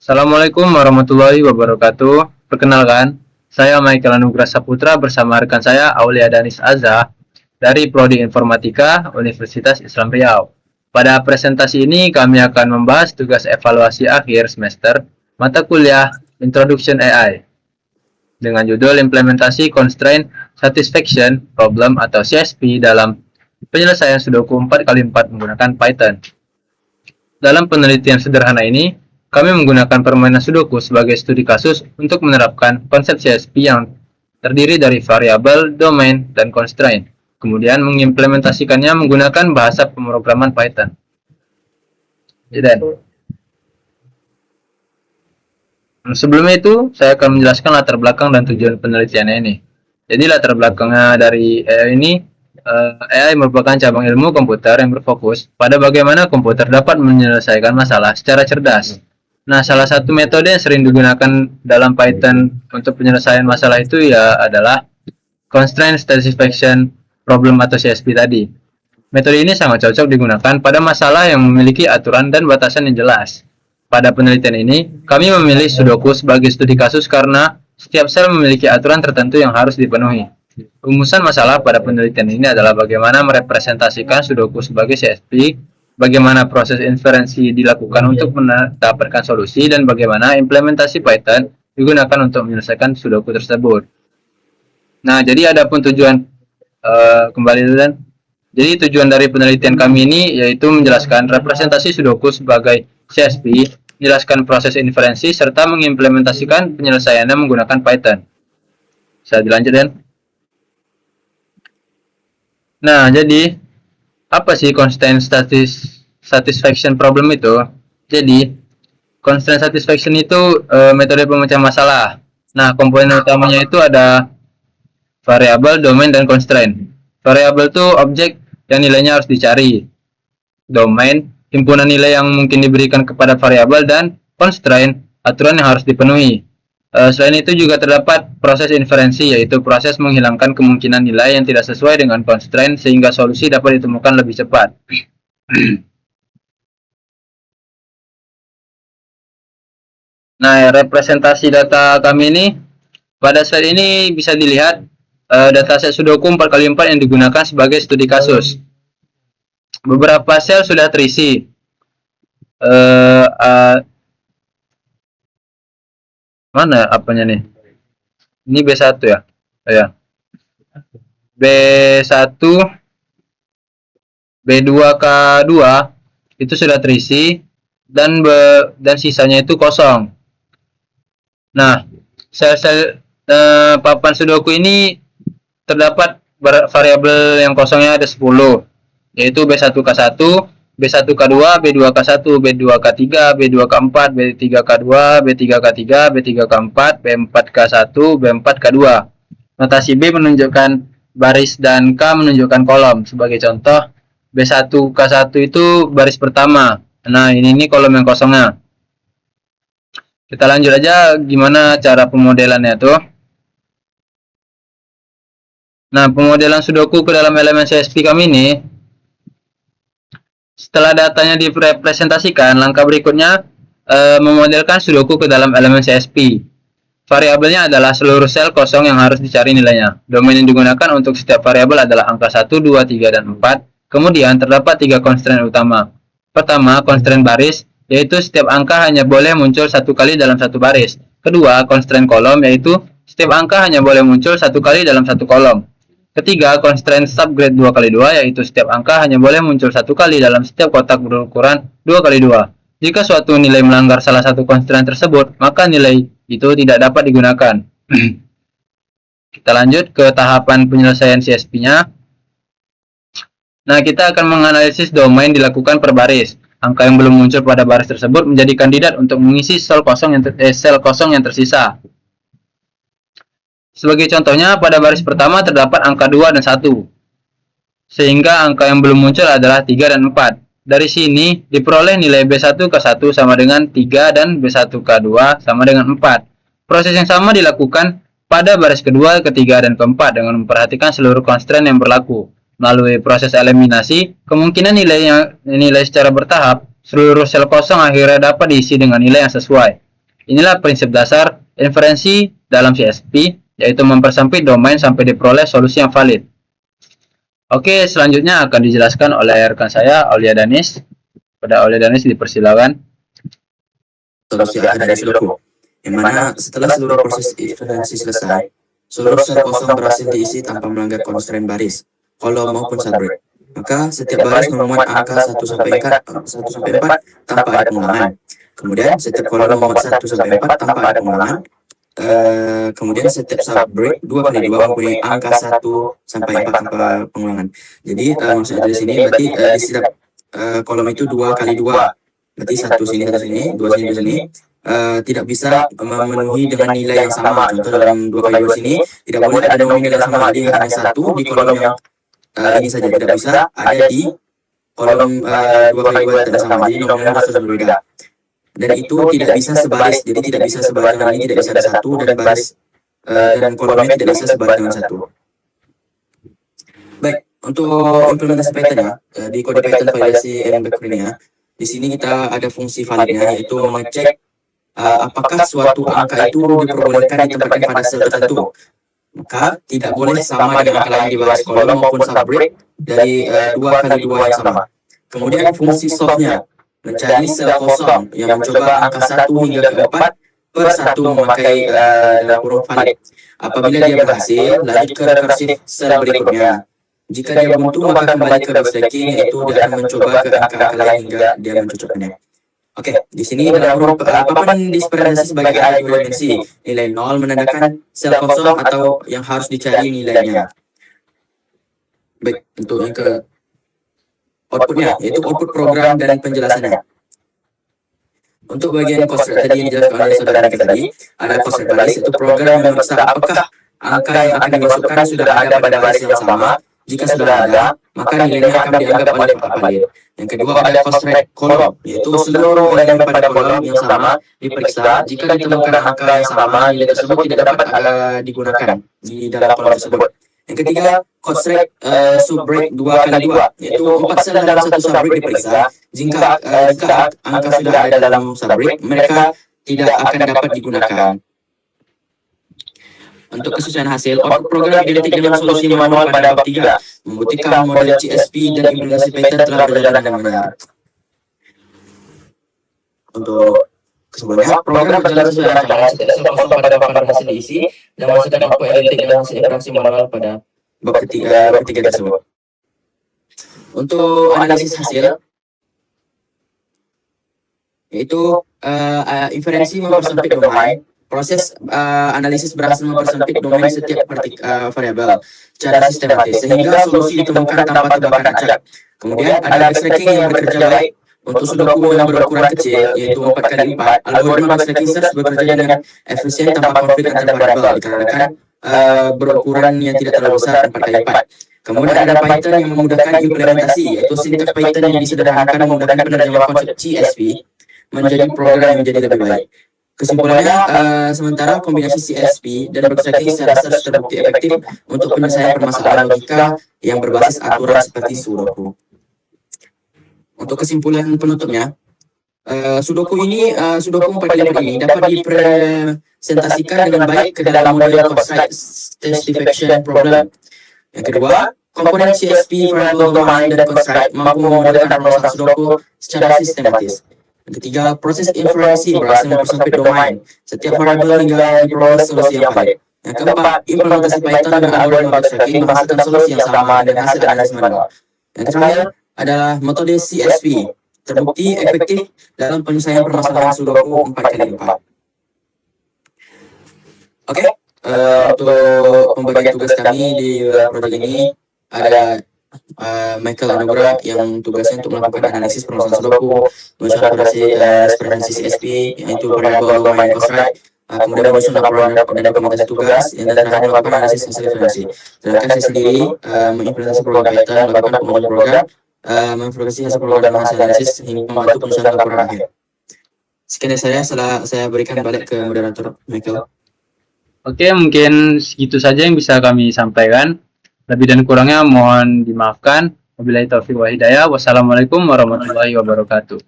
Assalamualaikum warahmatullahi wabarakatuh. Perkenalkan, saya Michael Anugrah Saputra bersama rekan saya Aulia Danis Azza dari Prodi Informatika Universitas Islam Riau. Pada presentasi ini kami akan membahas tugas evaluasi akhir semester mata kuliah Introduction AI dengan judul Implementasi Constraint Satisfaction Problem atau CSP dalam penyelesaian Sudoku 4x4 menggunakan Python. Dalam penelitian sederhana ini, kami menggunakan permainan Sudoku sebagai studi kasus untuk menerapkan konsep CSP yang terdiri dari variabel, domain, dan constraint, kemudian mengimplementasikannya menggunakan bahasa pemrograman Python. Sebelum itu, saya akan menjelaskan latar belakang dan tujuan penelitiannya ini. Jadi latar belakangnya dari AI ini, AI merupakan cabang ilmu komputer yang berfokus pada bagaimana komputer dapat menyelesaikan masalah secara cerdas. Nah, salah satu metode yang sering digunakan dalam Python untuk penyelesaian masalah itu adalah Constraint Satisfaction Problem atau CSP tadi. Metode ini sangat cocok digunakan pada masalah yang memiliki aturan dan batasan yang jelas. Pada penelitian ini, kami memilih Sudoku sebagai studi kasus karena setiap sel memiliki aturan tertentu yang harus dipenuhi. Rumusan masalah pada penelitian ini adalah bagaimana merepresentasikan Sudoku sebagai CSP, bagaimana proses inferensi dilakukan untuk mendapatkan solusi, dan bagaimana implementasi Python digunakan untuk menyelesaikan Sudoku tersebut. Nah, jadi adapun tujuan jadi tujuan dari penelitian kami ini yaitu menjelaskan representasi Sudoku sebagai CSP, menjelaskan proses inferensi, serta mengimplementasikan penyelesaiannya menggunakan Python. Bisa dilanjutkan? Nah, jadi apa sih constraint satisfaction problem itu? Jadi, constraint satisfaction itu metode pemecah masalah. Nah, komponen utamanya itu ada variabel, domain, dan constraint. Variabel itu objek yang nilainya harus dicari. Domain, himpunan nilai yang mungkin diberikan kepada variabel, dan constraint, aturan yang harus dipenuhi. Selain itu juga terdapat proses inferensi, yaitu proses menghilangkan kemungkinan nilai yang tidak sesuai dengan constraint sehingga solusi dapat ditemukan lebih cepat. Nah, representasi data kami ini pada slide ini bisa dilihat dataset Sudoku 4x4 yang digunakan sebagai studi kasus. Beberapa sel sudah terisi. Mana apanya nih? Ini B1 ya? Ya. B1, B2, K2 itu sudah terisi dan sisanya itu kosong. Nah, sel-sel papan Sudoku ini terdapat variabel yang kosongnya ada 10, yaitu B1K1, B1K2, B2K1, B2K3, B2K4, B3K2, B3K3, B3K4, B4K1, B4K2. Notasi B menunjukkan baris dan K menunjukkan kolom. Sebagai contoh, B1K1 itu baris pertama. Nah, ini kolom yang kosongnya. Kita lanjut aja gimana cara pemodelannya tuh. Nah, pemodelan Sudoku ke dalam elemen CSP kami ini, setelah datanya direpresentasikan, langkah berikutnya memodelkan Sudoku ke dalam elemen CSP. Variabelnya adalah seluruh sel kosong yang harus dicari nilainya. Domain yang digunakan untuk setiap variabel adalah angka 1, 2, 3, dan 4. Kemudian terdapat 3 constraint utama. Pertama, constraint baris, yaitu setiap angka hanya boleh muncul satu kali dalam satu baris. Kedua, constraint kolom, yaitu setiap angka hanya boleh muncul satu kali dalam satu kolom. Ketiga, constraint subgrade 2x2, yaitu setiap angka hanya boleh muncul satu kali dalam setiap kotak berukuran 2x2. Jika suatu nilai melanggar salah satu constraint tersebut, maka nilai itu tidak dapat digunakan. Kita lanjut ke tahapan penyelesaian CSP-nya. Nah, kita akan menganalisis domain dilakukan per baris. Angka yang belum muncul pada baris tersebut menjadi kandidat untuk mengisi sel kosong yang tersisa. Sebagai contohnya, pada baris pertama terdapat angka 2 dan 1. Sehingga angka yang belum muncul adalah 3 dan 4. Dari sini diperoleh nilai B1K1 sama dengan 3 dan B1K2 sama dengan 4. Proses yang sama dilakukan pada baris kedua, ketiga, dan keempat dengan memperhatikan seluruh constraint yang berlaku. Melalui proses eliminasi, kemungkinan nilai secara bertahap, seluruh sel kosong akhirnya dapat diisi dengan nilai yang sesuai. Inilah prinsip dasar inferensi dalam CSP, yaitu mempersempit domain sampai diperoleh solusi yang valid. Oke, selanjutnya akan dijelaskan oleh rekan saya, Aulia Danis. Pada Aulia Danis dipersilakan. Solusi akhir dari Sudoku, yang mana setelah seluruh proses inferensi selesai, seluruh sel kosong berhasil diisi tanpa melanggar constraint baris, kolom maupun subgrid. Maka setiap baris memuat angka 1 sampai 4 tanpa ada pengulangan. Kemudian setiap kolom memuat 1 sampai 4 tanpa ada pengulangan. Kemudian setiap subgrid 2 kali 2 mempunyai angka 1 sampai 4 tanpa pengulangan. Jadi maksudnya dari sini berarti di setiap kolom itu 2 kali 2. Berarti 1 sini, 1 sini, 2 sini, 2 sini. Tidak bisa memenuhi dengan nilai yang sama. Contoh dalam 2 kali 2 sini tidak boleh ada nominal yang sama. Jadi hanya 1 di kolom yang ini saja, tidak bisa ada di kolom 2 kali 2 tidak sama. Jadi nominal harus berbeda. Dan itu tidak bisa sebaris. Jadi tidak bisa sebaris dengan ini, tidak bisa ada 1 dan baris dan kolomnya tidak bisa sebaris dengan 1. Baik, untuk implementasi Python ya, di kode Python validasi and background-nya, di sini kita ada fungsi validnya, yaitu mengecek apakah suatu angka itu diperbolehkan ditempatkan pada sel tertentu. Maka tidak boleh sama dengan angka lain di baris kolom maupun subgrid dari 2 kali 2 yang sama. Kemudian fungsi solve-nya, mencari sel kosong yang mencoba angka 1 hingga ke 4 per 1 memakai dalam kurung valid. Apabila dia berhasil, lanjut ke recursive sel berikutnya. Jika dia buntu, maka kembali ke backtracking, yaitu dia akan mencoba ke angka-angka lain hingga dia mencocokkannya. Oke, di sini dalam huruf papan direpresentasi sebagai i dua dimensi. Nilai 0 menandakan sel kosong atau yang harus dicari nilainya. Baik, untuk yang ke outputnya, yaitu output program dan penjelasannya. Untuk bagian constraint tadi yang dijelaskan oleh saudara kita tadi, ada constraint baris, yaitu program yang memeriksa apakah angka yang akan dimasukkan sudah ada pada baris yang sama. Jika sudah ada, maka nilainya akan dianggap oleh valid. Yang kedua ada constraint kolom, yaitu seluruh elemen pada kolom yang sama diperiksa. Jika ditemukan angka yang sama, nilai tersebut tidak dapat digunakan di dalam kolom tersebut. Yang ketiga, constraint subgrid 2 kali 2, yaitu 4 sel dalam satu subgrid diperiksa. Jika angka sudah ada dalam subgrid, mereka tidak akan dapat digunakan. Untuk kesesuaian hasil, output program identik dengan solusi manual pada bab 3, membuktikan model CSP dan implementasi Python telah berjalan dengan benar. Untuk kesimpulannya, program berjalan sesuai rancangan, setiap sel kosong pada bab berhasil diisi, dan menghasilkan output identik dengan hasil operasi manual pada bab ketiga tersebut. Untuk analisis hasil, yaitu inferensi mempersempit domain. Proses analisis berhasil mempersempit domain setiap variabel secara sistematis, sehingga solusi ditemukan tanpa tebakan acak. Kemudian ada backtracking yang bekerja baik. Untuk Sudoku yang berukuran kecil, yaitu 4 kali 4, algoritma backtracking search bekerja dengan efisien tanpa konflik antar variabel, dikarenakan berukuran yang tidak terlalu besar 4 kali 4. Kemudian ada Python yang memudahkan implementasi, yaitu sintaks Python yang disederhanakan memudahkan penerjemahan konsep CSP menjadi program yang menjadi lebih baik. Kesimpulannya, sementara kombinasi CSP dan backtracking secara search terbukti efektif untuk penyelesaian permasalahan logika yang berbasis aturan seperti Sudoku. Untuk kesimpulan penutupnya, Sudoku 4 kali 4 ini dapat dipresentasikan dengan baik ke dalam model constraint satisfaction problem. Yang kedua, komponen CSP, variable domain, dan constraint mampu memodelkan permasalahan Sudoku secara sistematis. Yang ketiga, proses inferensi berhasil mempersempit domain setiap variabel hingga diperoleh solusi yang valid. Yang keempat, implementasi Python dengan algoritma backtracking menghasilkan solusi yang sama dengan hasil analisis manual. Yang terakhir adalah metode CSP, terbukti efektif dalam penyelesaian permasalahan Sudoku 4 kali 4. Oke, untuk pembagian tugas kami di proyek ini ada Michael Anugrah yang tugasnya untuk melakukan analisis permasalahan Sudoku, menyusun representasi CSP, yaitu variabel domain constraint, kemudian menyusun laporan dan dokumentasi tugas, dan terakhir melakukan analisis hasil referensi. Sedangkan saya sendiri mengimplementasi program Python, melakukan pengujian program, mengimplementasi hasil program dan hasil analisis hingga membantu penyusunan laporan akhir. Sekian dari saya, setelah saya berikan balik ke moderator Michael. Oke, mungkin segitu saja yang bisa kami sampaikan. Lebih dan kurangnya mohon dimaafkan. Wabillahi taufiq wal hidayah. Wassalamualaikum warahmatullahi wabarakatuh.